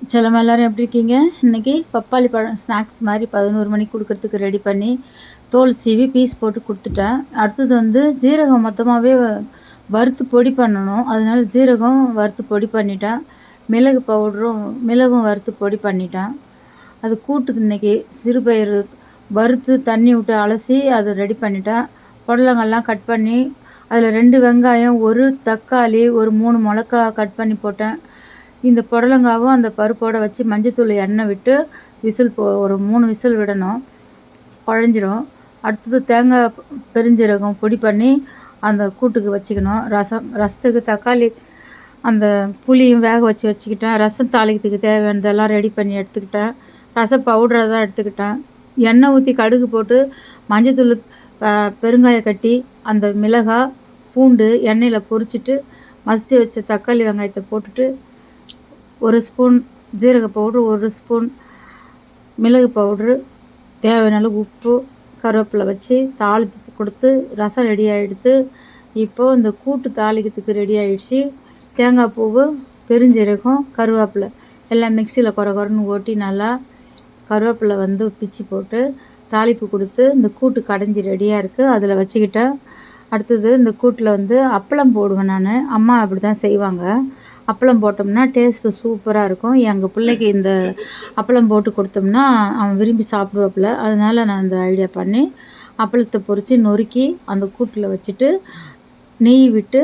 செல்லம்மா எல்லோரும் எப்படி இருக்கீங்க? இன்றைக்கி பப்பாளி பழம் ஸ்நாக்ஸ் மாதிரி 11 மணிக்கு கொடுக்கறதுக்கு ரெடி பண்ணி தோல் சீவி பீஸ் போட்டு கொடுத்துட்டேன். அடுத்தது வந்து ஜீரகம் மொத்தமாகவே வறுத்து பொடி பண்ணணும். அதனால ஜீரகம் வறுத்து பொடி பண்ணிட்டேன். மிளகும் வறுத்து பொடி பண்ணிட்டேன். அது கூட்டுக்கு இன்றைக்கி சிறுபயிறு வறுத்து தண்ணி விட்டு அலசி அதை ரெடி பண்ணிட்டேன். புடலங்கள்லாம் கட் பண்ணி அதில் 2 வெங்காயம், 1 தக்காளி, ஒரு 3 மிளகா கட் பண்ணி போட்டேன். இந்த புடலங்காவும் அந்த பருப்போடு வச்சு மஞ்சத்தூள் எண்ணெய் விட்டு ஒரு 3 விசில் விடணும், குழஞ்சிரும். அடுத்தது தேங்காய் பெருஞ்சீரகம் பொடி பண்ணி அந்த கூட்டுக்கு வச்சுக்கணும். ரசத்துக்கு தக்காளி அந்த புளியும் வேக வச்சுக்கிட்டேன். ரசம் தாளிக்கிறதுக்கு தேவையானதெல்லாம் ரெடி பண்ணி எடுத்துக்கிட்டேன். ரசம் பவுடரை தான் எடுத்துக்கிட்டேன். எண்ணெய் ஊற்றி கடுகு போட்டு மஞ்சத்தூள் பெருங்காயம் கட்டி அந்த மிளகாய் பூண்டு எண்ணெயில் பொரிச்சிட்டு மசித்து வச்ச தக்காளி வெங்காயத்தை போட்டுட்டு 1 ஸ்பூன் ஜீரக பவுட்ரு, 1 ஸ்பூன் மிளகு பவுட்ரு, தேவையான அளவு உப்பு, கருவேப்பிலை வச்சு தாளிப்பு கொடுத்து ரசம் ரெடி ஆகிடுது. இப்போது இந்த கூட்டு தாளிக்கிறதுக்கு ரெடி ஆகிடுச்சு. தேங்காய் பூவு, பெருஞ்சீரகம், கருவேப்பிலை எல்லாம் மிக்சியில் குறன்னு ஓட்டி நல்லா கருவேப்பிலை வந்து பிச்சு போட்டு தாளிப்பு கொடுத்து இந்த கூட்டு கடைஞ்சி ரெடியாக இருக்குது. அதில் வச்சுக்கிட்டேன். அடுத்தது இந்த கூட்டில் வந்து அப்பளம் போடுவேன் நான். அம்மா அப்படி தான் செய்வாங்க. அப்பளம் போட்டோம்னா டேஸ்ட்டு சூப்பராக இருக்கும். எங்கள் பிள்ளைக்கு இந்த அப்பளம் போட்டு கொடுத்தோம்னா அவன் விரும்பி சாப்பிடுவாப்புல. அதனால் நான் இந்த ஐடியா பண்ணி அப்பளத்தை பொரித்து நொறுக்கி அந்த கூட்டில் வச்சுட்டு நெய் விட்டு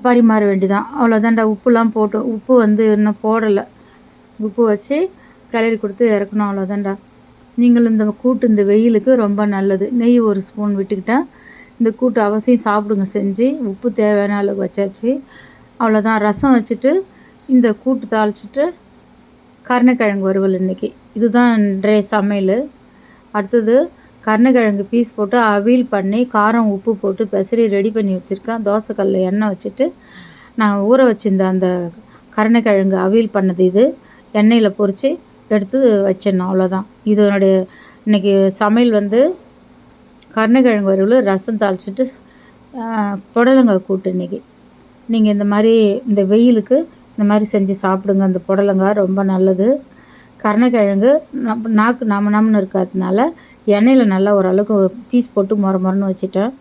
பரிமாற வேண்டிதான். அவ்வளோதான்டா. உப்புலாம் போட்டு உப்பு வந்து இன்னும் போடலை. உப்பு வச்சு கிளறி கொடுத்து இறக்கணும். அவ்வளோதான்டா. நீங்களும் இந்த கூட்டு இந்த வெயிலுக்கு ரொம்ப நல்லது. நெய் 1 ஸ்பூன் விட்டுக்கிட்டேன். இந்த கூட்டு அவசியம் சாப்பிடுங்க செஞ்சு. உப்பு தேவையான அளவு வச்சாச்சு. அவ்வளோதான். ரசம் வச்சுட்டு இந்த கூட்டு தாளிச்சிட்டு கருணைக்கிழங்கு வறுவல் இன்றைக்கி. இதுதான் இன்றைய சமையல். அடுத்தது கருணைக்கிழங்கு பீஸ் போட்டு அவியல் பண்ணி காரம் உப்பு போட்டு பெசரி ரெடி பண்ணி வச்சுருக்கேன். தோசைக்கல்லில் எண்ணெய் வச்சுட்டு நான் ஊற வச்சுருந்த அந்த கருணைக்கிழங்கு அவியல் பண்ணது இது எண்ணெயில் பொரித்து எடுத்து வச்சிடணும். அவ்வளோதான். இதனுடைய இன்றைக்கி சமையல் வந்து கருணைக்கிழங்கு வறுவல், ரசம் தாளிச்சிட்டு புடலங்காய் கூட்டு இன்றைக்கி. நீங்கள் இந்த மாதிரி இந்த வெயிலுக்கு இந்த மாதிரி செஞ்சு சாப்பிடுங்க. அந்த புடலங்காய் ரொம்ப நல்லது. கருணைக்கிழங்கு நாக்கு நமன்னு இருக்கிறதுனால எண்ணெயில் நல்லா ஓரளவுக்கு பீஸ் போட்டு மொரன்னு வச்சுட்டேன்.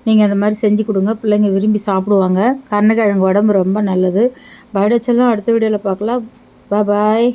நீங்கள் அந்த மாதிரி செஞ்சு கொடுங்க. பிள்ளைங்க விரும்பி சாப்பிடுவாங்க. கருணைக்கிழங்கு உடம்பு ரொம்ப நல்லது. பயோடச்செல்லாம் அடுத்த வீடியோவில் பார்க்கலாம். பாய்.